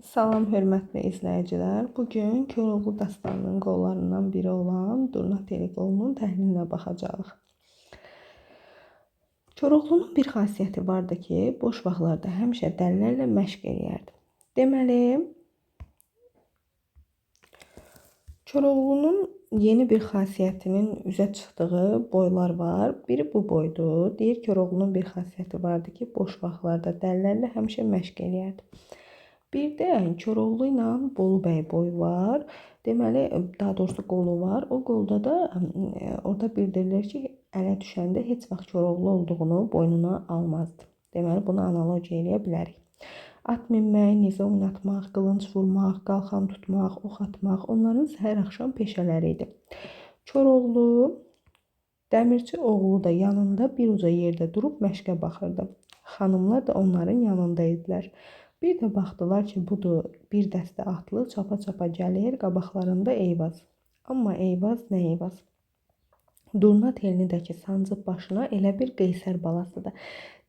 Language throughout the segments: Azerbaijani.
Salam hörmətli izləyicilər. Bugün Koroğlu dastanının qollarından biri olan Durna Teli qolunun təhlilinə baxacağıq. Koroğlunun bir xasiyyəti vardı ki, boş vaxtlarda həmişə dəlilərlə məşq eləyərdi. Deməli, Koroğlunun yeni bir xasiyyətinin üzə çıxdığı boylar var. Biri bu boydur. Deyir Koroğlunun bir xasiyyəti vardı ki, boş vaxtlarda dəlilərlə həmişə məşq eləyərdi. Bir də Koroğlu ilə Bolu bəy boyu var. Deməli, daha doğrusu qolu var. O qolda da orada bildirilir ki, ələ düşəndə heç vaxt Koroğlu olduğunu boynuna almazdı. Deməli, bunu analogiya eləyə bilərik. At minmək, nizə oynatmaq, qılınc vurmaq, qalxan tutmaq, ox atmaq onların səhər axşam peşələri idi. Koroğlu dəmirçi oğlu da yanında bir uca yerdə durub məşqə baxırdı. Xanımlar da onların yanında idilər. Bir də baxdılar ki, budur bir dəstə atlı çapa-çapa gəlir, qabaqlarında Eyvaz. Amma Eyvaz nə Eyvaz? Durna telini də ki, sancıb başına elə bir Qeysər balasıdır.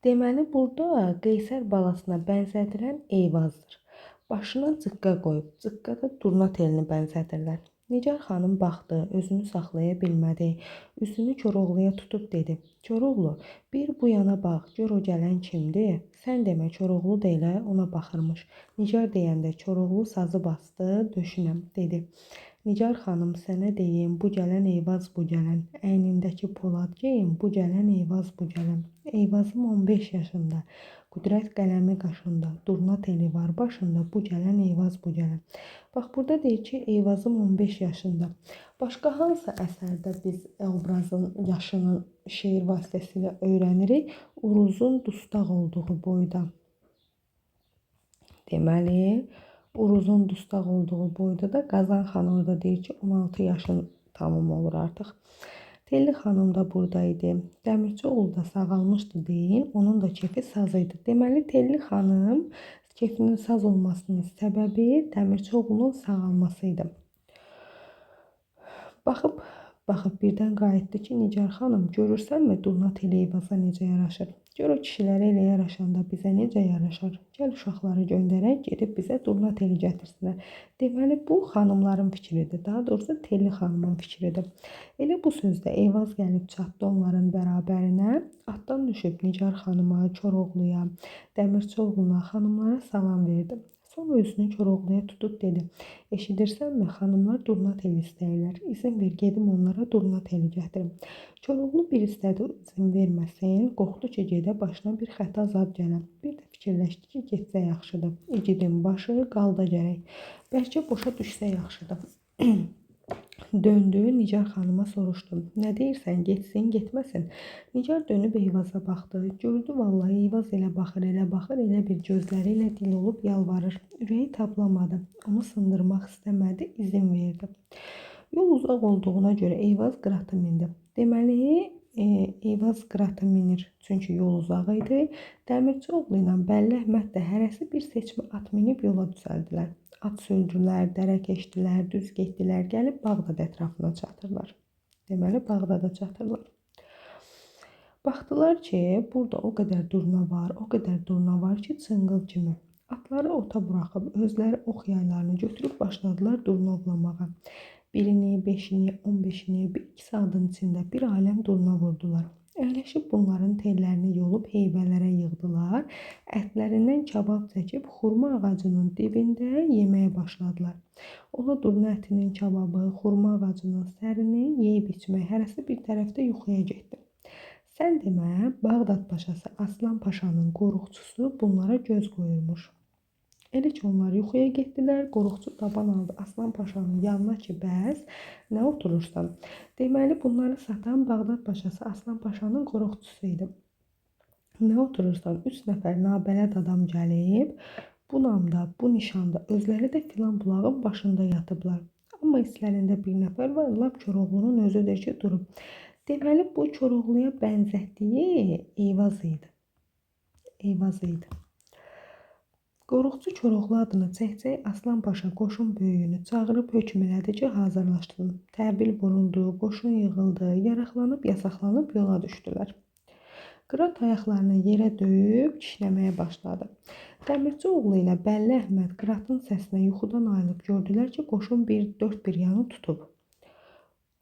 Deməli, burada Qeysər balasına bənzədilən Eyvazdır. Başına cıqqa qoyub, cıqqa da Durna telini bənzədirlər. Nigar xanım baxdı, özünü saxlaya bilmədi. Üzünü Koroğluya tutub dedi: Koroğlu, bir bu yana bax, gör o gələn kimdir? Sən demə, Koroğlu da elə ona baxırmış. Nigar deyəndə Koroğlu sazı bastı, döşünəm, dedi. Nigar xanım, sənə deyim, bu gələn Eyvaz bu gələn. Əynindəki polad geyim, bu gələn Eyvaz bu gələn. Eyvazım 15 yaşında, qüdrət qələmi qaşında, Durna teli var başında, bu gələn Eyvaz bu gələn. Bax, burada deyir ki, Eyvazım 15 yaşında. Başqa hansı əsərdə biz obrazın yaşının şeir vasitəsilə öyrənirik? Uruzun dustaq olduğu boyda. Deməli, Uruzun dustaq olduğu boyda da Qazan xanım orada deyir ki, 16 yaşın tamam olur artıq. Telli xanım da buradaydı. Dəmirçi oğlu da sağalmışdı deyin. Onun da kefi saz idi. Deməli, Telli xanım kefinin saz olmasının səbəbi dəmirçi oğlunun sağalması idi. Baxıb birdən qayıtdı ki, Nigar xanım, görürsənmi Durna teli Eyvaza necə yaraşır? Gör o kişilərə elə yaraşanda bizə necə yaraşar? Gəl uşaqları göndərək, gedib bizə Durna teli gətirsinlər. Deməli, bu xanımların fikridir. Daha doğrusu Telli xanımın fikridir. Elə bu sözdə Eyvaz gəlib çatdı onların bərabərinə. Atdan düşüb Nigar xanıma, Koroğluya, dəmirçi oğluna, xanımlara salam verdi. Sonra üzünü Koroğluya tutub dedi: Eşidirsənmi, xanımlar Durna teli istəyirlər. İzin ver, gedim onlara Durna teli gətirim. Koroğlu bir istədi, izin verməsin. Qorxdu ki, gedə başına bir xəta zad gələn. Bir də fikirləşdi ki, getsə yaxşıdır. İgidin başı qalda gərək. Bəlkə boşa düşsə yaxşıdır. Döndü, Nigar xanıma soruşdu. Nə deyirsən, getsin, getməsin? Nigar dönüb Eyvaza baxdı. Gördü, vallahi Eyvaz elə baxır, elə bir gözləri ilə dil olub yalvarır. Ürəyi tablamadı. Onu sındırmaq istəmədi, izin verdi. Yol uzaq olduğuna görə Eyvaz qıratı mindi. Deməli, Eyvaz qıratı minir, çünki yol uzaq idi. Dəmirçi oğlu ilə Bəlli Əhməd də hərəsi bir seçmə at minib yola düzəldilər. At sürdülər, dərə keçdilər, düz getdilər, gəlib Bağdad ətrafına çatırlar. Deməli, Bağdada çatırlar. Baxdılar ki, burada o qədər durna var ki, çınqıl kimi. Atları ota buraxıb, özləri ox yaylarını götürüb başladılar durna ovlamağa. Birini, 5-ini, 15-ini, 1-2 saatın içində bir aləm durna vurdular. Əyləşib bunların tellərini yolub heybələrə yığdılar. Ətlərindən kabab çəkib xurma ağacının dibində yeməyə başladılar. Ola durna ətinin kababı, xurma ağacının sərini yeyib içmək, hərəsi bir tərəfdə yuxuya getdi. Sən demə, Bağdad paşası Aslan Paşanın qoruqçusu bunlara göz qoyurmuş. Elə ki, onlar yuxuya getdilər, qoruqçu taban aldı Aslan Paşanın yanına ki, bəs nə oturursan? Deməli, bunları satan Bağdad paşası Aslan Paşanın qoruqçusu idi. Nə oturursan? 3 nəfər nabələd adam gəlib, bu namda, bu nişanda, özləri də filan bulağın başında yatıblar. Amma içlərində bir nəfər var, lap Koroğlunun özüdür ki, durub. Deməli, bu Koroğluya bənzətdiyi Eyvaz idi. Qoruqçu Koroğlu adını çək-çək Aslan Paşa qoşun böyüyünü çağırıb hökm elədi ki, hazırlaşsın. Təbil vuruldu, qoşun yığıldı, yaraqlanıb, yasaqlanıb yola düşdülər. Qırat ayaqlarını yerə döyüb kişnəməyə başladı. Dəmirçi oğlu ilə Bəlli Əhməd Qıratın səsinə yuxudan ayılıb gördülər ki, qoşun dörd bir yanı tutub.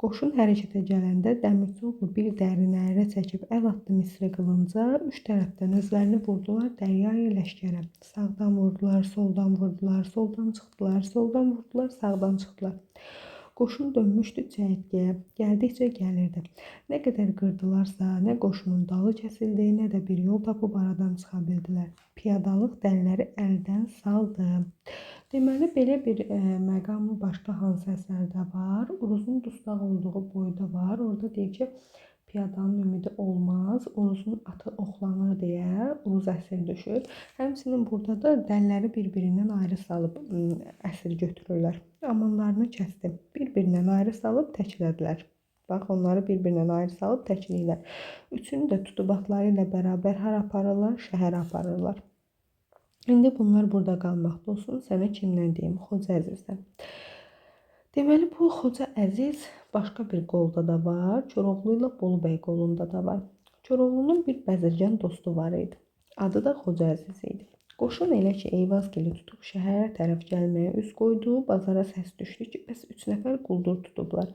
Qoşun hərəkətə gələndə Dəmirçioğlu bir dərin əyri çəkib əl atdı misri qılınca, üç tərəfdən özlərini vurdular dəryayı ləşkərə. Sağdan vurdular, soldan vurdular, soldan çıxdılar, soldan vurdular, sağdan çıxdılar. Qoşun dönmüşdü çəyirtkəyə, gəldikcə gəlirdi. Nə qədər qırdılarsa, nə qoşunun dalı kəsildi, nə də bir yol tapıb aradan çıxa bildilər. Piyadalıq dəliləri əldən saldı. Deməli, belə bir məqam başqa hansı əsərdə var? Uruzun dustaq olduğu boyda var. Orada deyir ki, piyadanın ümidi olmaz, Uruzun atı oxlanır deyə Uruz əsir düşür. Həmçinin burada da dəlləri bir-birindən ayrı salıb əsir götürürlər. Amanlarını kəsdi. Bir-birindən ayrı salıb təklədilər. Bax, onları bir-birindən ayrı salıb təkləyirlər. Üçünü də tutub atları ilə bərabər hara aparırlar? Şəhərə aparırlar. İndi bunlar burada qalmaqda olsun. Sənə kimdən deyim? Xoca Əzizdən. Deməli, bu Xoca Əziz başqa bir qolda da var. Koroğlu ilə Bolubəy qolunda da var. Koroğlunun bir bəzirgan dostu var idi. Adı da Xoca Əziz idi. Qoşun elə ki, Eyvazgili tutub şəhərə tərəf gəlməyə üz qoydu. Bazara səs düşdü ki, bəs 3 nəfər quldur tutublar.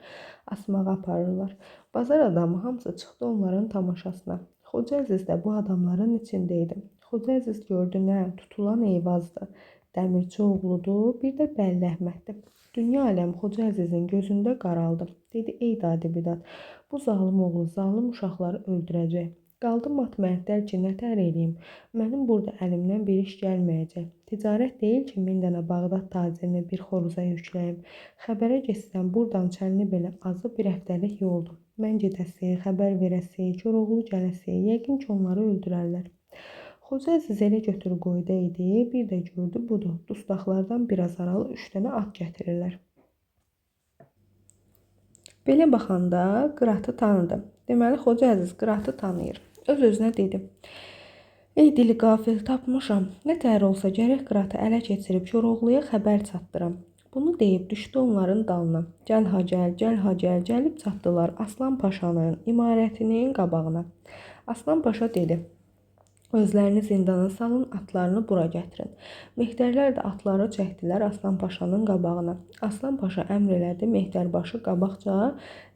Asmağa aparırlar. Bazar adamı hamısı çıxdı onların tamaşasına. Xoca Əziz də bu adamların içində idi. Xoca Əziz gördü, nə? Tutulan Eyvazdır. Dəmirçi oğludur, bir də Bəlli Əhməddir. Dünya aləm Xoca Əzizin gözündə qaraldı. Dedi, ey dadi-bidat, bu zalım oğlu zalım uşaqları öldürəcək. Qaldım mat-məəttəl ki, nətər eləyim? Mənim burada əlimdən bir iş gəlməyəcək. Ticarət deyil ki, 1000 dənə Bağdad tacirini bir xoruza yükləyim. Xəbərə geçsəm, buradan çəlini belə azı bir həftəlik yoldur. Mən gedəsi, xəbər verəsi, Koroğlu gələsi, yəqin ki, onları öldürərlər. Xoca Əziz elə götür qoyda idi, bir də gördü budur. Dustaqlardan biraz aralı 3 dənə at gətirirlər. Belə baxanda Qıratı tanıdı. Deməli, Xoca Əziz Qıratı tanıyır. Öz-özünə dedi. Ey dili qafil tapmışam. Nətər olsa gərək Qıratı ələ keçirib Koroğluya xəbər çatdıram. Bunu deyib düşdü onların dalına. Gəl ha gəl, gəl ha gəl, gəlib çatdılar Aslan Paşanın imarətinin qabağına. Aslan Paşa dedi. Özlərini zindana salın, atlarını bura gətirin. Mehdərlər də atları çəkdilər Aslan Paşanın qabağına. Aslan Paşa əmr elədi, Mehdərbaşı qabaqca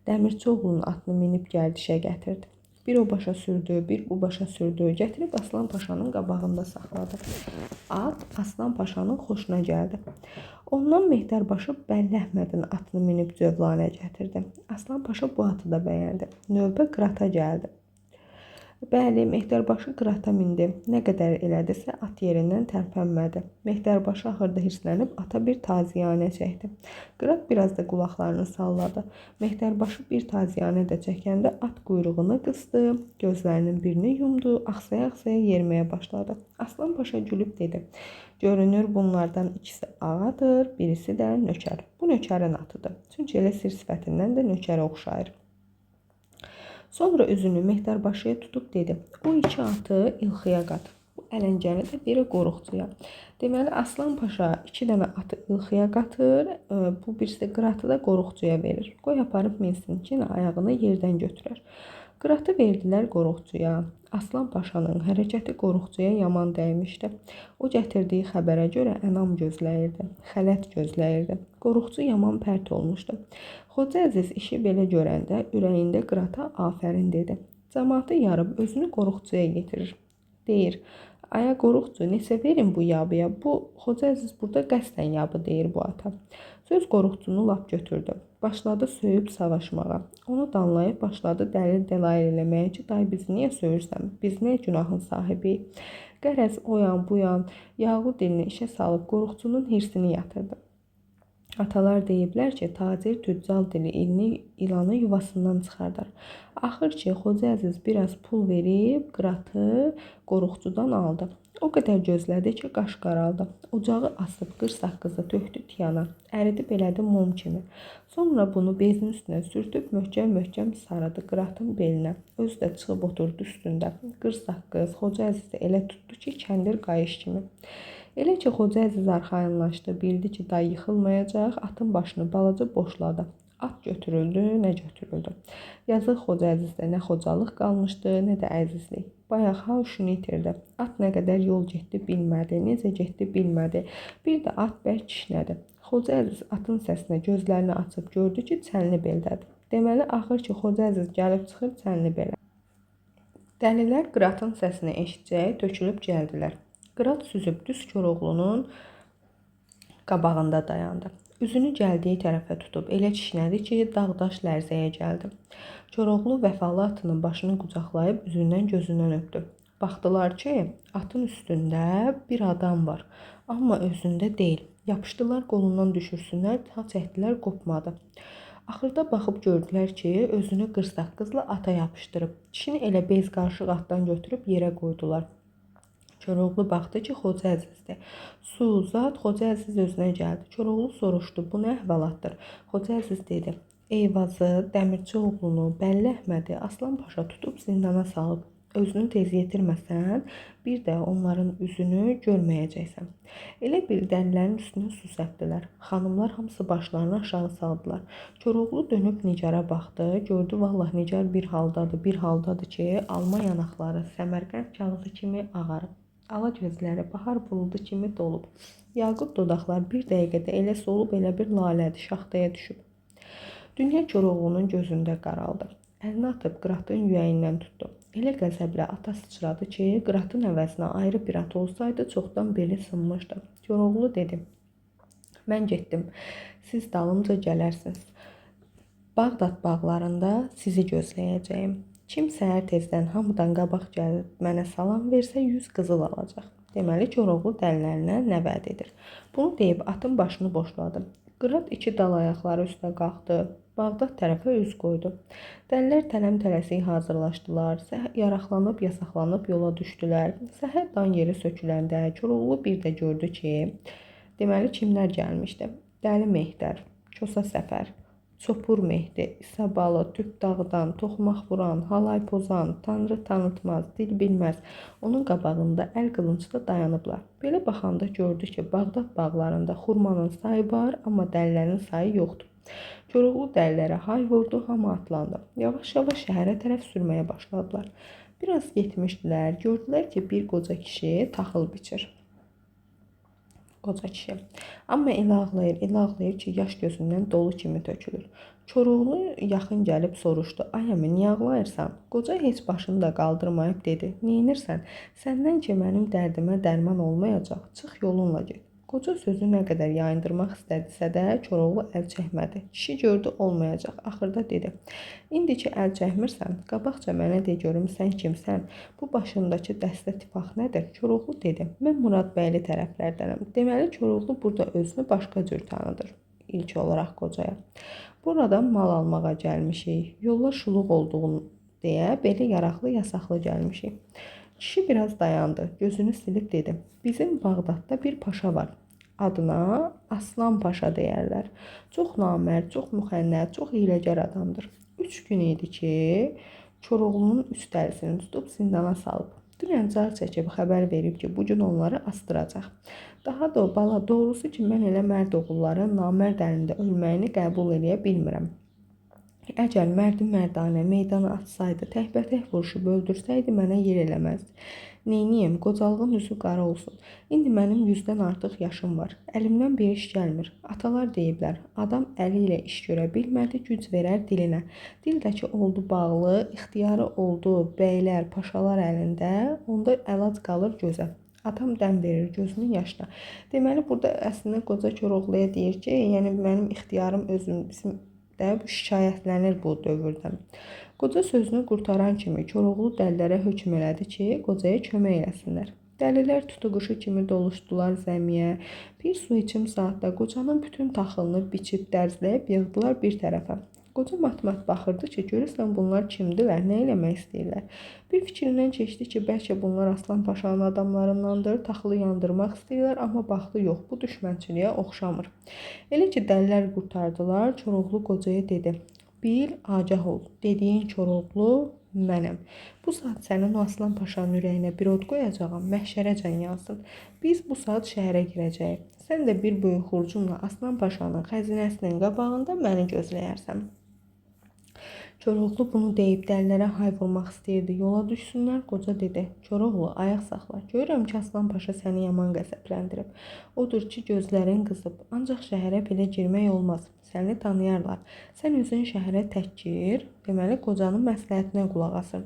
Dəmirçioğlunun atını minib gəldişə gətirdi. Bir o başa sürdü, bir bu başa sürdü. Gətirib Aslan Paşanın qabağında saxladı. At Aslan Paşanın xoşuna gəldi. Ondan Mehdərbaşı Bəlli Əhmədin atını minib Cövlanə gətirdi. Aslan Paşa bu atı da bəyəndi. Növbə Qırata gəldi. Bəli, Mehdərbaşı Qırata mindi. Nə qədər elədisə at yerindən tərpənmədi. Mehdərbaşı axırda hirslənib ata bir taziyanə çəkdi. Qırat biraz da qulaqlarını salladı. Mehdərbaşı bir taziyanə də çəkəndə at quyruğunu qısdı, gözlərinin birini yumdu, axsaya-axsaya yeriməyə başladı. Aslan Paşa gülüb dedi. Görünür bunlardan ikisi ağadır, birisi də nökər. Bu nökərin atıdır. Çünki elə sir sifətindən də nökərə oxşayır. Sonra üzünü Mehdərbaşıya tutub dedi. O iki atı ilxıya qat. Bu ələncəni də biri qoruqçuya. Deməli, Aslan Paşa 2 dənə atı ilxıya qatır. Bu birisi Qıratı da qoruqçuya verir. Qoy aparıb minsin ki, ayağını yerdən götürər. Qıratı verdilər qoruqçuya. Aslan Paşanın hərəkəti qoruqçuya yaman dəymişdi. O gətirdiyi xəbərə görə ənam gözləyirdi, xələt gözləyirdi. Qoruqçu yaman pərt olmuşdu. Xoca Əziz işi belə görəndə ürəyində Qırata afərin dedi. Cəmaatı yarıb özünü qoruqçuya getirir. Deyir, aya qoruqçu, neçə verin bu yabıya? Bu Xoca Əziz burada qəsdən yabı deyir bu ata. Söz qoruqçunu lap götürdü. Başladı söyüb savaşmağa. Onu danlayıb başladı dəlil-dəlail eləməyə ki, day bizi niyə söyürsən? Biz nə günahın sahibiyik? Qərəz o yan bu yan yağlı dilini işə salıb qoruqçunun hirsini yatırdı. Atalar deyiblər ki, tacir tüccal dili ilanı yuvasından çıxardar. Axır ki, Xoca Əziz biraz pul verib Qıratı qoruqçudan aldı. O qədər gözlədi ki, qaş qaraldı. Ocağı asıb qırsaqqızı tökdü tiyana. Əridi belədi mum kimi. Sonra bunu bezin üstünə sürtüb möhkəm-möhkəm sarıdı Qıratın belinə. Özü də çıxıb oturdu üstündə. Qırsaqqız Xoca Əzizi elə tutdu ki, kəndir qayış kimi. Elə ki, Xoca Əziz arxayınlaşdı, bildi ki, day yıxılmayacaq, atın başını balaca boşladı. At götürüldü, nə götürüldü. Yazıq Xoca Əzizdə nə xocalıq qalmışdı, nə də əzizlik. Bayaq huşunu itirdi. At nə qədər yol getdi bilmədi, necə getdi bilmədi. Bir də at bərk kişnədi. Xoca Əziz atın səsinə gözlərini açıb gördü ki, Çənli beldədir. Deməli, axır ki, Xoca Əziz gəlib çıxır Çənli belə. Dəlilər Qıratın səsini eşitcək, tökülüb gəldilər. Qırat süzüb düz Koroğlunun qabağında dayandı. Üzünü gəldiyi tərəfə tutub elə kişnədi ki, dağdaş lərzəyə gəldi. Koroğlu vəfalı atının başını qucaqlayıb üzündən gözündən öpdü. Baxdılar ki, atın üstündə bir adam var, amma özündə deyil. Yapışdılar qolundan düşürsünlər, ta çəkdilər qopmadı. Axırda baxıb gördülər ki, özünü qırsaq-qızla ata yapışdırıb. Kişini elə bez qarışıq atdan götürüb yerə qoydular. Koroğlu baxdı ki, Xoca Əzizdir. Su uzat, Xoca Əziz özünə gəldi. Koroğlu soruşdu, bu nə əhvalatdır? Xoca Əziz dedi, Eyvazı, Dəmirçi oğlunu, Bəlli Əhmədi Aslan Paşa tutub zindana salıb. Özünü tez yetirməsən, bir də onların üzünü görməyəcəksən. Elə bir dəlilərin üstünə su səpdilər. Xanımlar hamısı başlarını aşağı saldılar. Koroğlu dönüb Nicara baxdı. Gördü, vallah Nicar bir haldadır ki, alma yanaqları Səmərqənd kağızı kimi ağarıb. Ala gözləri bahar buludu kimi dolub. Yaqut dodaqlar bir dəqiqədə elə solub, elə bir lalədi, şaxtaya düşüb. Dünya Koroğlunun gözündə qaraldı. Əlini atıb Qıratın yüyəyindən tutdu. Elə qəzəblə ata sıçradı ki, Qıratın əvəzinə ayrı bir at olsaydı, çoxdan beli sınmışdı. Koroğlu dedi, mən getdim, siz dalımca gələrsiniz. Bağdad bağlarında sizi gözləyəcəyim. Kim səhər tezdən hamıdan qabaq gəlib mənə salam versə 100 qızıl alacaq. Deməli, Koroğlu dəlilərinə nə vəd edir. Bunu deyib atın başını boşladı. Qırat iki dal ayaqları üstə qalxdı. Bağdad tərəfə üz qoydu. Dəlilər tələm-tələsik hazırlaşdılar. Yaraqlanıb, yasaqlanıb yola düşdülər. Səhər dan yeri söküləndə Koroğlu bir də gördü ki, deməli kimlər gəlmişdi. Dəli Mehdər, Kosa Səfər, Çopur Mehdi, İsabalı, Tüktağdan, toxmaq vuran, halay pozan, tanrı tanıtmaz, dil bilməz. Onun qabağında əl qılıncda dayanıblar. Belə baxanda gördü ki, Bağdad bağlarında xurmanın sayı var, amma dəlilərin sayı yoxdur. Koroğlu dəlilərə hay vurdu, hamı atlandı. Yavaş-yavaş şəhərə tərəf sürməyə başladılar. Biraz getmişdilər, gördülər ki, bir qoca kişi taxıl biçir. Qoca kişi. Amma elə ağlayır ki, yaş gözündən dolu kimi tökülür. Koroğlu yaxın gəlib soruşdu, ay əmi, niyə ağlayırsan? Qoca heç başını da qaldırmayıb dedi, neyinirsən? Səndən ki, mənim dərdimə dərman olmayacaq, çıx yolunla get. Qoca sözü nə qədər yayındırmaq istədisə də Koroğlu əl çəkmədi. Kişi gördü olmayacaq. Axırda dedi, indi ki əl çəkmirsən, qabaqca mənə de görüm sən kimsən? Bu başındakı dəstə tifaq nədir? Koroğlu dedi, mən Muradbəyli tərəflərdənəm. Deməli, Koroğlu burada özünü başqa cür tanıdır. İlk olaraq qocaya. Buradan mal almağa gəlmişik. Yollar şuluq olduğunu deyə belə yaraqlı yasaqlı gəlmişik. Kişi biraz dayandı, gözünü silib dedi, bizim Bağdadda bir paşa var. Adına Aslan Paşa deyərlər. Çox namərd, çox müxənnət, çox hiyləgər adamdır. 3 gün idi ki, Koroğlunun 3 dəlisini tutub zindana salıb. Dünən car çəkib xəbər verib ki, bugün onları astıracaq. Daha da bala, doğrusu ki, mən elə mərd oğulların namərd əlində ölməyini qəbul edə bilmirəm. Əgər mərdi-mərdanə meydana atsaydı, təhbətək vuruşub öldürsəydi, mənə yer eləməzdi. Neyniyim, qocalığın üzü qara olsun. İndi mənim 100-dən artıq yaşım var. Əlimdən bir iş gəlmir. Atalar deyiblər, adam əli ilə iş görə bilmədi, güc verər dilinə. Dildəki oldu bağlı, ixtiyarı oldu bəylər, paşalar əlində, onda əlac qalır gözə. Atam dəm verir gözünün yaşına. Deməli, burada əslində qoca Koroğluya deyir ki, yəni mənim ixtiyarım özüm, bizim də bu şikayətlənir bu dövrdən. Qoca sözünü qurtaran kimi Koroğlu dəlilərə hökm elədi ki, qocaya kömək eləsinlər. Dəlilər tutuquşu kimi doluşdular zəmiyə. Bir su içim saatda qocanın bütün taxılını biçib dərzləyib yığdılar bir tərəfə. Qoca mat-mat baxırdı ki, görürsən bunlar kimdirlər, nə eləmək istəyirlər. Bir fikrindən keçdi ki, bəlkə bunlar Aslan Paşanın adamlarındandır, taxılı yandırmaq istəyirlər, amma baxdı yox, bu düşmənçiliyə oxşamır. Elə ki, dəlilər qurtardılar, Koroğlu qocaya dedi, bil, agah ol, dediyin Koroğlu mənəm. Bu saat sənin o Aslan Paşanın ürəyinə bir od qoyacağam, məhşərəcən yansın. Biz bu saat şəhərə girəcəyik. Sən də bir böyük xurcunla Aslan Paşanın xəzinəsinin qabağında məni gözləyərsən. Koroğlu bunu deyib dəllərə hay vurmaq istəyirdi. Yola düşsünlər, qoca dedi. Koroğlu, ayaq saxla. Görürəm ki, Aslan Paşa səni yaman qəzəbləndirib. Odur ki, gözlərin qızıb. Ancaq şəhərə belə girmək olmaz. Səni tanıyarlar. Sən özün şəhərə tək gir. Deməli, qocanın məsləhətinə qulaq asır.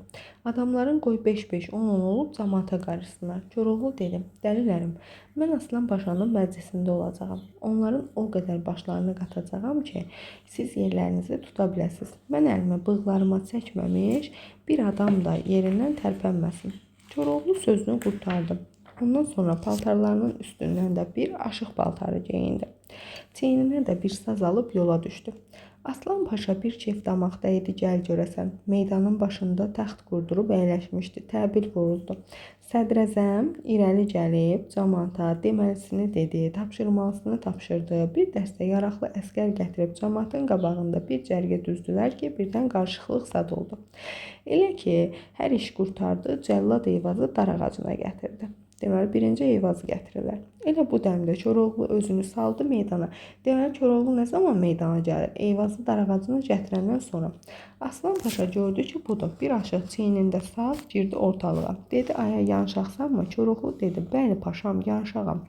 Adamların qoy 5-5, 10-10 olub cəmaata qarışsınlar. Koroğlu dedi. Dəlilərim, mən Aslan Paşanın məclisində olacağam. Onların o qədər başlarını qatacağam ki, siz yerlərinizi tuta biləsiniz. Mən əlimi bığlarıma çəkməmiş bir adam da yerindən tərpənməsin. Koroğlu sözünü qurtardı. Ondan sonra paltarlarının üstündən də bir aşıq paltarı geyindi. Çiyninə də bir saz alıb yola düşdü. Aslan Paşa bir kef damaqda idi, gəl görəsən. Meydanın başında taxt qurdurub əyləşmişdi, təbil vuruldu. Sədrəzəm irəli gəlib cəmaata deməlisini dedi, tapşırmalısını tapşırdı. Bir dəstə yaraqlı əskər gətirib cəmaatın qabağında bir cərgə düzdülər ki, birdən qarışıqlıq zad oldu. Elə ki, hər iş qurtardı, Cəllad Eyvazı dar ağacına gətirdi. Deməli, birinci Eyvazı gətirirlər. Elə bu dəmdə Koroğlu özünü saldı meydana. Deməli, Koroğlu nə zaman meydana gəlir? Eyvazı dar ağacına gətirəndən sonra. Aslan Paşa gördü ki, budur. Bir aşıq çiynində saz girdi ortalığa. Dedi, aya yanşaqsanmı? Koroğlu dedi, bəli paşam, yanşağam.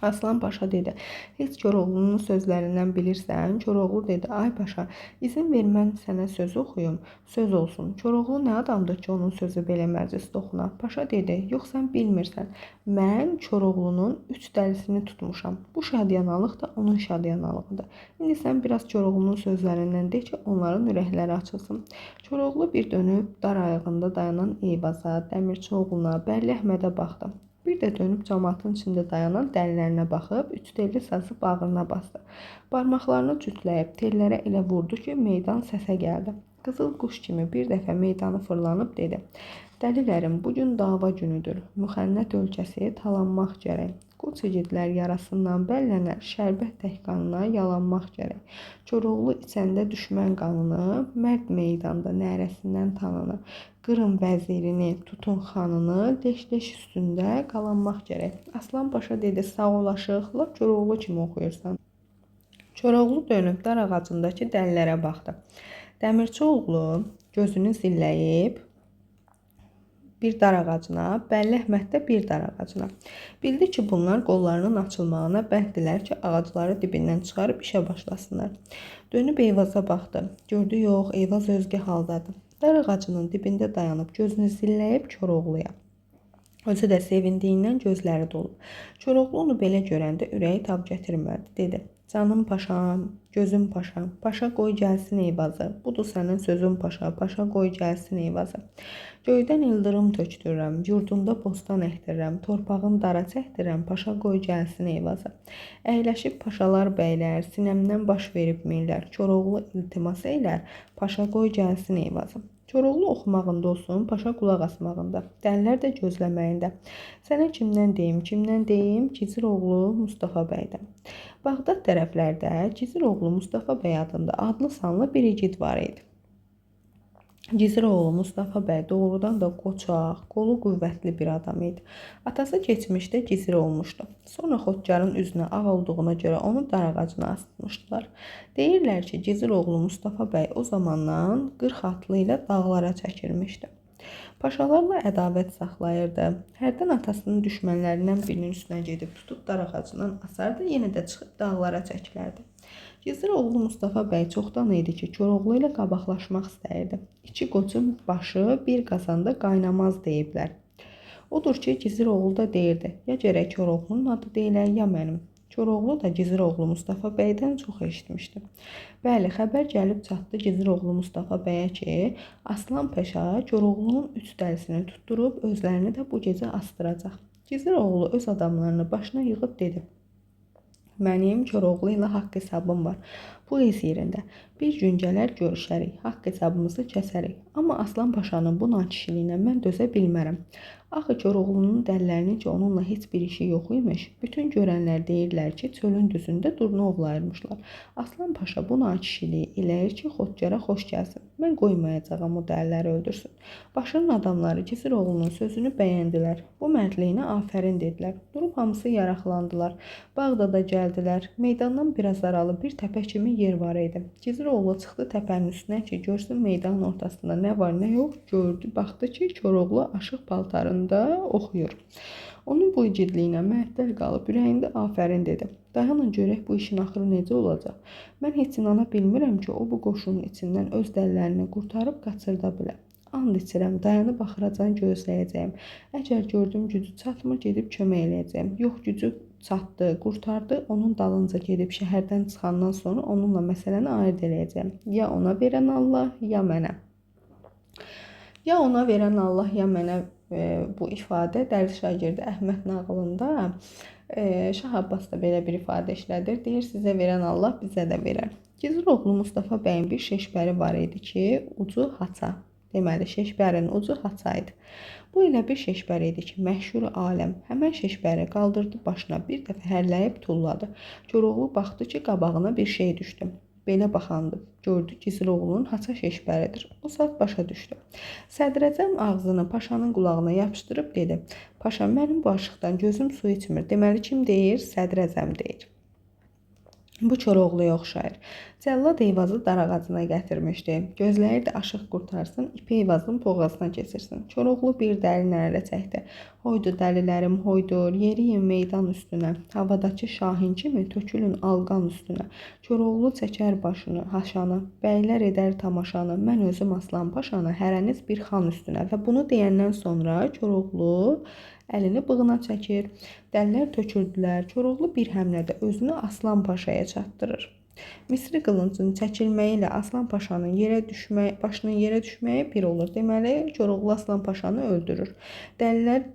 Aslan Paşa dedi, heç Koroğlunun sözlərindən bilirsən? Koroğlu dedi, ay paşa, izin ver mən sənə söz oxuyum, söz olsun. Koroğlu nə adamdır ki, onun sözü belə məclisdə oxunar? Paşa dedi, yox sən bilmirsən, mən Koroğlunun 3 dəlisini tutmuşam. Bu şadyanalıq da onun şadyanalığıdır. İndi sən biraz Koroğlunun sözlərindən de ki, onların ürəkləri açılsın. Koroğlu bir dönüb dar ayağında dayanan Eyvaza, Dəmirçioğluna, Bərli Əhmədə baxdı. Bir də dönüb cəmaatın içində dayanan dəlilərinə baxıb, 3 telli sazı bağrına bastı. Barmaqlarını cütləyib, tellərə elə vurdu ki, meydan səsə gəldi. Qızıl quş kimi bir dəfə meydanı fırlanıb dedi. Dəlilərim, bugün dava günüdür. Müxənnət ölkəsi talanmaq gərək. Qoç igidlər yarasından bəllənər, şərbət tək qanına yalanmaq gərək. Koroğlu içəndə düşmən qanını, mərd meydanda nərəsindən tanınır. Qırın vəzirini, tutun xanını, leş-leş üstündə qalanmaq gərək. Aslan Paşa dedi, sağ olaşıq, lap Koroğlu kimi oxuyursan. Koroğlu dönüb dar ağacındakı dəlilərə baxdı. Dəmirçioğlu gözünü zilləyib bir dar ağacına, Bəlli Əhməd də bir dar ağacına. Bildi ki, bunlar qollarının açılmağına bənddirlər ki, ağacları dibindən çıxarıb işə başlasınlar. Dönüb Eyvaza baxdı. Gördü, yox, Eyvaz özgə haldadır. Dar ağacının dibində dayanıb gözünü zilləyib Koroğluya. Özü də sevindiyindən gözləri dolub. Koroğlu onu belə görəndə ürəyi tab gətirmədi, dedi. Canım paşam, gözüm paşam, paşa qoy gəlsin Eyvazı. Budur sənin sözün paşa, paşa qoy gəlsin Eyvazı. Göydən ildırım tökdürürəm, yurdunda bostan əkdirirəm, torpağın dara çəkdirirəm, paşa qoy gəlsin Eyvazı. Əyləşib paşalar bəylər, sinəmdən baş verib millər, Koroğlu iltimas eylər, paşa qoy gəlsin Eyvazı. Koroğlu oxumağında olsun, paşa qulaq asmağında, dəlilər də gözləməyində. Sənə kimdən deyim, Giziroğlu Mustafa bəydən. Bağdad tərəflərdə Giziroğlu Mustafa bəy adında adlı sanlı bir igid var idi. Giziroğlu Mustafa bəy doğrudan da qoçaq, qolu qüvvətli bir adam idi. Atası keçmişdə gizir olmuşdu. Sonra Xodkarın üzünə ağ olduğuna görə onu dar ağacına asmışdılar. Deyirlər ki, Giziroğlu Mustafa bəy o zamandan 40 atlı ilə dağlara çəkilmişdi. Paşalarla ədavət saxlayırdı. Hərdən atasının düşmənlərindən birinin üstünə gedib tutub dar ağacından asardı, yenə də çıxıb dağlara çəkilərdi. Giziroğlu Mustafa bəy çoxdan idi ki, Koroğlu ilə qabaqlaşmaq istəyirdi. İki qoçun başı bir qazanda qaynamaz deyiblər. Odur ki, Giziroğlu da deyirdi, ya gərək Koroğlunun adı deyilər, ya mənim. Koroğlu da Giziroğlu Mustafa bəydən çox eşitmişdi. Bəli, xəbər gəlib çatdı Giziroğlu Mustafa bəyə ki, Aslan Paşa Koroğlunun 3 dəlisini tutturub özlərini də bu gecə astıracaq. Giziroğlu öz adamlarını başına yığıb dedi. Mənim Koroğlu ilə haqq hesabım var. Bu iz yerində bir gün gələr görüşərik, haqq hesabımızı kəsərik. Amma Aslan Paşanın bu nakişiliyinə mən dözə bilmərəm. Axı Koroğlunun dəllərinin ki onunla heç bir işi yox imiş. Bütün görənlər deyirlər ki, çölün düzündə durna ovlayırmışlar. Aslan Paşa bu nakişiliyi eləyir ki, Xodkara xoş gəlsin. Mən qoymayacağam o dəlləri öldürsün. Başının adamları Gizir-oğlunun sözünü bəyəndilər. Bu mərdliyinə afərin dedilər. Durub hamısı yaraqlandılar. Bağdada gəldilər. Meydandan biraz aralı bir təpə kimi yer var idi. Gizir-oğlu çıxdı təpənin üstünə ki, görsün meydanın ortasında nə var, nə yox. Gördü, baxdı ki, Koroğlu aşıq paltarında oxuyur. Onun bu igidliyinə məəttəl qalıb ürəyində afərin dedi. Dayanın görək bu işin axırı necə olacaq. Mən heç inana bilmirəm ki, o bu qoşunun içindən öz dəllərini qurtarıb qaçırda bilər. And içirəm, dayanıb axıracan gözləyəcəyim. Əgər gördüm gücü çatmır, gedib kömək eləyəcəyim. Yox, gücü çatdı, qurtardı, onun dalınca gedib şəhərdən çıxandan sonra onunla məsələni ayırt eləyəcəyim. Ya ona verən Allah, ya mənə. Ya ona verən Allah, ya mənə bu ifadə dərzi şagirdi Əhməd nağılında Şah Abbas da belə bir ifadə işlədir. Deyir, sizə verən Allah bizə də verər. Gizir-oğlu Mustafa bəyin bir şeşbəri var idi ki, ucu haça. Deməli, şeşbərin ucu haça idi. Bu elə bir şeşbər idi ki, məşhur aləm həmən şeşbəri qaldırdı başına, bir dəfə hərləyib tulladı. Koroğlu baxdı ki, qabağına bir şey düşdü. Belə baxandı. Gördü Gizir-oğlunun haça şeşbəridir. O saat başa düşdü. Sədrəcəm ağzını paşanın qulağına yapışdırıb dedi. Paşa, mənim bu aşıqdan gözüm su içmir. Deməli, kim deyir? Sədrəcəm deyir. Bu Koroğluya oxşayır. Cəllad Eyvazı dar ağacına gətirmişdi. Gözləyirdi aşıq qurtarsın, ipi Eyvazın boğazına keçirsin. Koroğlu bir dəli nərələ çəkdi. Hoydu dəlilərim, hoydur, yeriyin meydan üstünə. Havadakı şahin kimi tökülün alqan üstünə. Koroğlu çəkər başını, haşanı, bəylər edər tamaşanı. Mən özüm Aslan Paşanı, hərəniz bir xan üstünə. Və bunu deyəndən sonra Koroğlu əlini bığına çəkir. Dəllər tökürdülər. Koroğlu bir həmlədə özünü Aslan Paşaya çatdırır. Misri qılıncın çəkilməyi ilə Aslan Paşanın başının yerə düşməyi bir olur. Deməli, Koroğlu Aslan Paşanı öldürür. Dəllər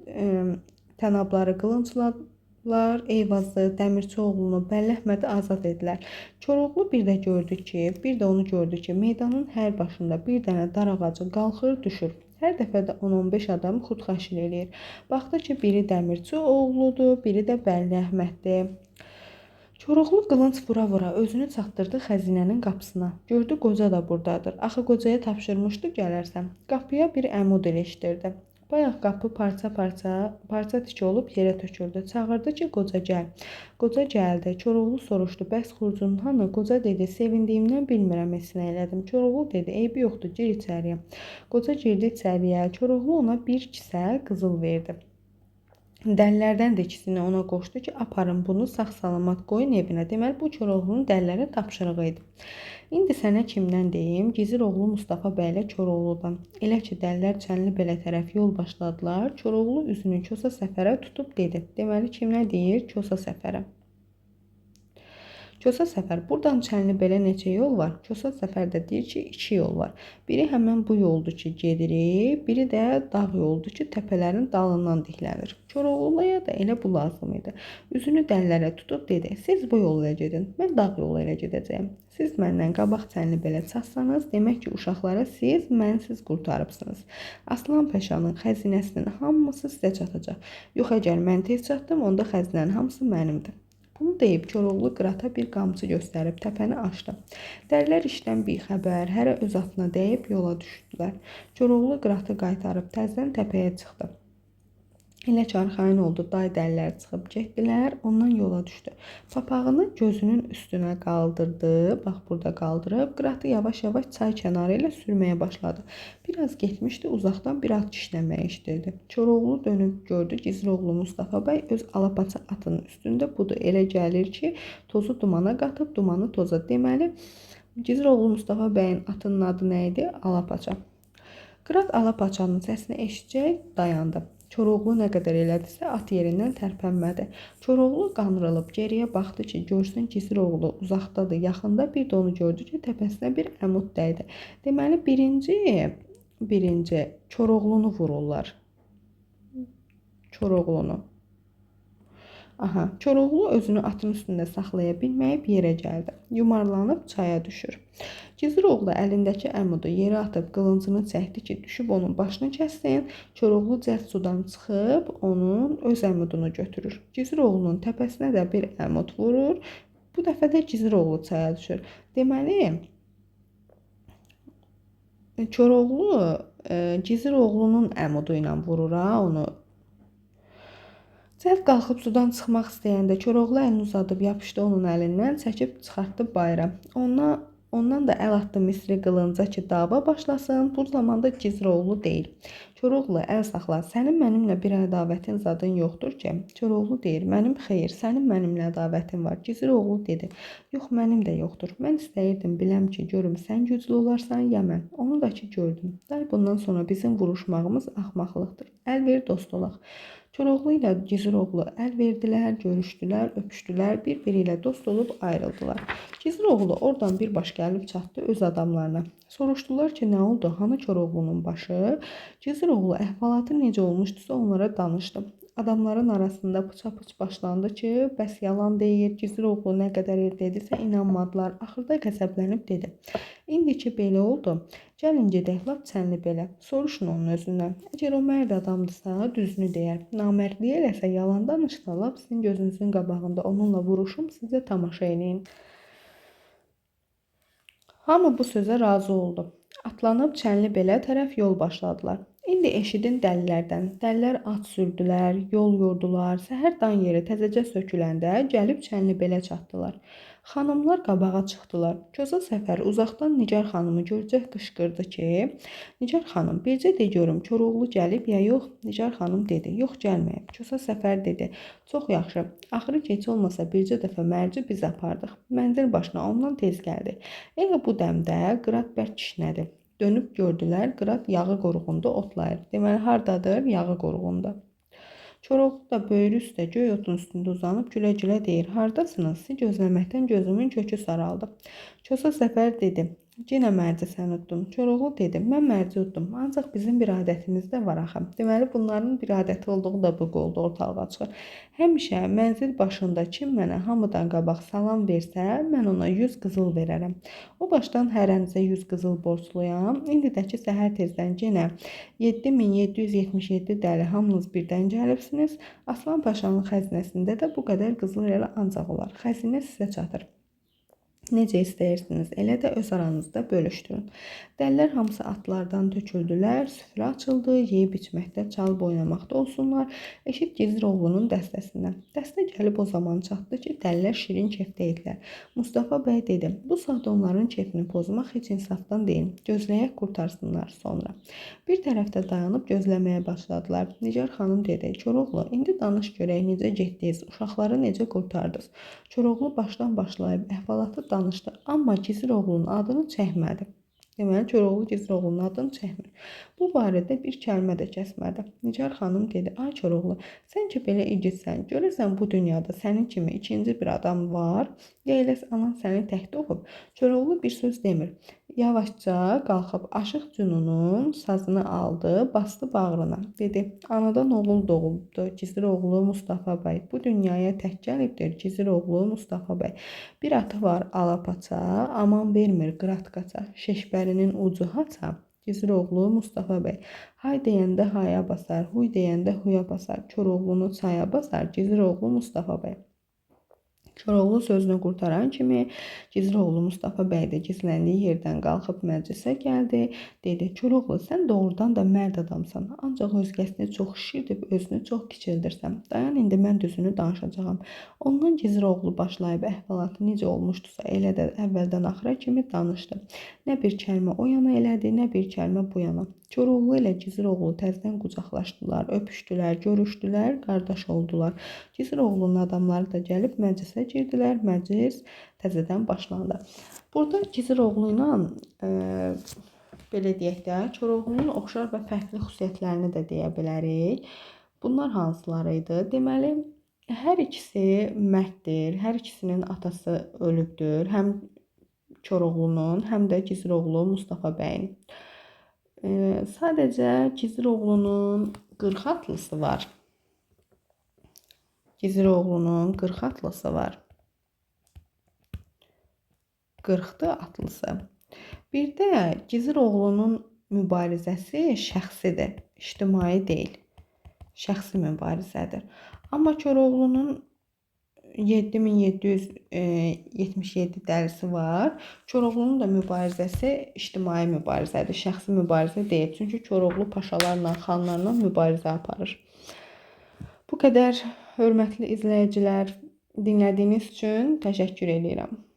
tənabları qılıncladılar, Eyvazı, Dəmirçioğlunu, Bəlləhmədi azad edilər. Koroğlu bir də onu gördü ki, meydanın hər başında bir dənə dar ağacı qalxır, düşür. Hər dəfə də 10-15 adam xudxaşil eləyir. Baxdı ki, biri Dəmirçioğludur, biri də Bəlləhməddir. Koroğlu qılınc vura-vura özünü çatdırdı xəzinənin qapısına. Gördü, qoca da buradadır. Axı qocaya tapşırmışdı gələrsən. Qapıya bir əmud ilişdirdi. Bayaq qapı parça tiki olub yerə töküldü. Çağırdı ki, qoca gəl. Qoca gəldi. Koroğlu soruşdu, bəs xurcun hanı? Qoca dedi, sevindiyimdən bilmirəm esinə elədim. Koroğlu dedi, eybi yoxdur, gir içəriyə. Qoca girdi içəriyə. Koroğlu ona bir kisə qızıl verdi. Dəllərdən də ikisini ona qoşdu ki, aparın bunu sağ-salamat qoyun evinə. Deməli, bu Koroğlunun dəllərə tapşırığı idi. İndi sənə kimdən deyim? Gizir-oğlu Mustafa bəylə Koroğludan. Elə ki, dəllər Çənlibelə tərəf yol başladılar. Koroğlu üzünü Kosa Səfərə tutub dedi. Deməli, kimə deyir? Kosa Səfərə. Kosa Səfər, buradan Çənlibelə neçə yol var? Kosa Səfər də deyir ki, 2 yol var. Biri həmən bu yoldur ki, gedirik, biri də dağ yoldur ki, təpələrin dalından diklənir. Koroğluya da elə bu lazım idi. Üzünü dəllərə tutub dedi, siz bu yol ilə gedin, mən dağ yolu ilə gedəcəyim. Siz məndən qabaq Çənlibelə çatsanız, demək ki, uşaqlara siz mənsiz qurtarıbsınız. Aslan Paşanın xəzinəsinin hamısı sizə çatacaq. Yox, əgər mən tez çatdım, onda xəzinənin hamısı mənimdir. Bunu deyib Koroğlu qırata bir qamçı göstərib təpəni açdı. Dəllər işdən bixəbər, hərə öz atına dəyib yola düşdülər. Koroğlu qıratı qaytarıb təzdən təpəyə çıxdı. Elə çarxayın oldu, day dəllər çıxıb getdilər, ondan yola düşdü. Papağını gözünün üstünə qaldırdı, bax burada qaldırıb, qıratı yavaş-yavaş çay kənarı ilə sürməyə başladı. Biraz getmişdi, uzaqdan bir at kişnəməyə işdirdi. Koroğlu dönüb gördü, Gizir-oğlu Mustafa bəy öz alapaça atının üstündə budur. Elə gəlir ki, tozu dumana qatıb, dumanı toza. Deməli, Gizir-oğlu Mustafa bəyin atının adı nə idi? Alapaça. Qırat alapaçanın səsini eşitcək dayandı. Koroğlu nə qədər elədisə, at yerindən tərpənmədi. Koroğlu qanrılıb geriyə baxdı ki, görsün Gizir-oğlu uzaqdadır, yaxında bir də onu gördü ki, təpəsinə bir əmud dəydi. Deməli, birinci Koroğlunu vururlar. Koroğlunu. Aha, Koroğlu özünü atın üstündə saxlaya bilməyib yerə gəldi. Yumarlanıb çaya düşür. Giziroğlu əlindəki əmudu yerə atıb qılıncını çəkdi ki, düşüb onun başını kəssin. Koroğlu cəld sudan çıxıb onun öz əmudunu götürür. Giziroğlunun təpəsinə də bir əmud vurur. Bu dəfə də Giziroğlu çaya düşür. Deməli, Koroğlu Giziroğlunun əmudu ilə vurur onu. Cəld qalxıb sudan çıxmaq istəyəndə Koroğlu əlini uzadıb yapışdı onun əlindən, çəkib çıxartdı bayıra. Ondan da əl atdı misri qılınca ki, dava başlasın. Bu zamanda Giziroğlu deyir: Koroğlu, əl saxla, sənin mənimlə bir ədavətin zadın yoxdur ki. Koroğlu deyir: mənim xeyr, sənin mənimlə ədavətin var. Giziroğlu dedi: yox, mənim də yoxdur. Mən istəyirdim biləm ki, görüm sən güclü olarsan ya mən. Onu da ki gördüm. Day bundan sonra bizim vuruşmağımız axmaqlıqdır. Əl ver, dost olaq. Koroğlu ilə Giziroğlu əl verdilər, görüşdülər, öpüşdülər, bir-biri ilə dost olub ayrıldılar. Giziroğlu oradan birbaş gəlib çatdı öz adamlarına. Soruşdular ki, nə oldu? Hanı Koroğlunun başı? Giziroğlu əhvalatı necə olmuşdusa onlara danışdı. Adamların arasında pıça-pıç başlandı ki, bəs yalan deyir. Giziroğlu nə qədər el dedisə inanmadılar. Axırda qəzəblənib dedi: İndi ki belə oldu, gəlin gedək lap çənli belə. Soruşun onun özündən. Əgər o mərd adamdırsa, düzünü deyər. Namərdliyə eləsə, yalan danışsa, lap sizin gözünüzün qabağında onunla vuruşum, sizə tamaşa eləyin. Hamı bu sözə razı oldu. Atlanıb çənli belə tərəf yol başladılar. İndi eşidin dəlilərdən. Dəlilər at sürdülər, yol yordular. Səhər dan yeri təzəcə söküləndə gəlib çənli belə çatdılar. Xanımlar qabağa çıxdılar. Kosa Səfər uzaqdan Nigar xanımı görcək qışqırdı ki, Nigar xanım, bircə de görüm, Koroğlu gəlib ya yox? Nigar xanım dedi, yox gəlməyib. Kosa Səfər dedi, çox yaxşı. Axırı keç olmasa bircə dəfə mərci biz apardıq. Mənzil başına ondan tez gəldi. Elə bu dəmdə qırat bərk kişnədi. Dönüb gördülər, qırat yağı qoruğunda otlayır. Deməli, hardadır? Yağı qoruğunda. Koroğlu da böyrü üstə göy otun üstündə uzanıb gülə-gülə deyir: hardasınız? Sizi gözləməkdən gözümün kökü saraldı. Kosa Səfər dedi: yenə mərci sən utdun. Koroğlu dedi: mən mərci utdum. Ancaq bizim bir adətimiz də var axı. Deməli, bunların bir adəti olduğu da bu qolda ortalığa çıxır. Həmişə mənzil başında kim mənə hamıdan qabaq salam versə, mən ona 100 qızıl verərəm. O başdan hərənizə 100 qızıl borcluyam. İndidəki səhər tezdən yenə 7777 dəli hamınız birdən gəlibsiniz. Aslan Paşanın xəzinəsində də bu qədər qızıl elə ancaq olar. Xəzinə sizə çatır. Necə istəyirsiniz, elə də öz aranızda bölüşdürün. Dəllər hamısı atlardan töküldülər, süfrə açıldı, yeyib içməkdə, çalıb oynamaqda olsunlar. Eşit Giziroğlunun dəstəsindən. Dəstə gəlib o zaman çatdı ki, dəllər şirin kefdə idilər. Mustafa bəy dedi: bu saat onların kefini pozmaq heç insafdan deyil. Gözləyək qurtarsınlar sonra. Bir tərəfdə dayanıb gözləməyə başladılar. Nigar xanım dedi: Koroğlu, indi danış görək necə getdiniz, uşaqları necə qurtardınız? Koroğlu başdan başlayıb əhvalatı danışdı, amma Giziroğlunun adını çəkmədi. Deməli, Koroğlu Giziroğlunun adını çəkmir. Bu barədə bir kəlmə də kəsmədi. Nigar xanım dedi: ay Koroğlu, sən ki belə igidsən, görəsən bu dünyada sənin kimi ikinci bir adam var, ya elə anan səni tək doğub? Koroğlu bir söz demir. Yavaşca qalxıb Aşıq Cünunun sazını aldı, bastı bağrına. Dedi: anadan oğul doğuldu, Giziroğlu Mustafa bəy. Bu dünyaya tək gəlibdir Giziroğlu Mustafa bəy. Bir atı var alapaça, aman vermir qırat qaça. Şeşbərinin ucu haça, Giziroğlu Mustafa bəy. Hay deyəndə haya basar, huy deyəndə huya basar. Koroğlunu çaya basar, Giziroğlu Mustafa bəy. Koroğlu sözünü qurtaran kimi Giziroğlu Mustafa bəy də gizləndiyi yerdən qalxıb məclisə gəldi. Dedi: Koroğlu, sən doğrudan da mərd adamsan. Ancaq özgəsini çox şişirdib özünü çox kiçildirsən. Dayan, indi mən düzünü danışacağam. Ondan Giziroğlu başlayıb əhvalatı necə olmuşdusa elə də əvvəldən axıra kimi danışdı. Nə bir kəlmə o yana elədi, nə bir kəlmə bu yana. Koroğlu ilə Giziroğlu təzdən qucaqlaşdılar, öpüşdülər, görüşdülər, qardaş oldular. Giziroğlunun adamları da gəlib məclisə girdilər. Məclis təzədən başlandı. Burada Giziroğlu ilə belə deyək də, Koroğlunun oxşar və fərqli xüsusiyyətlərini də deyə bilərik. Bunlar hansıları idi? Deməli, hər ikisi mərddir, hər ikisinin atası ölübdür. Həm Koroğlunun, həm də Giziroğlu Mustafa bəyin. Sadəcə Giziroğlunun 40 atlısı var. Giziroğlunun 40 atlısı var. 40'dır atlısı. Bir də Giziroğlunun mübarizəsi şəxsidir, ictimai deyil. Şəxsi mübarizədir. Amma Koroğlunun 7777 dəlisi var. Koroğlunun da mübarizəsi ictimai mübarizədir, şəxsi mübarizə deyil. Çünki Koroğlu paşalarla, xanlarla mübarizə aparır. Bu qədər hörmətli izləyicilər, dinlədiyiniz üçün təşəkkür edirəm.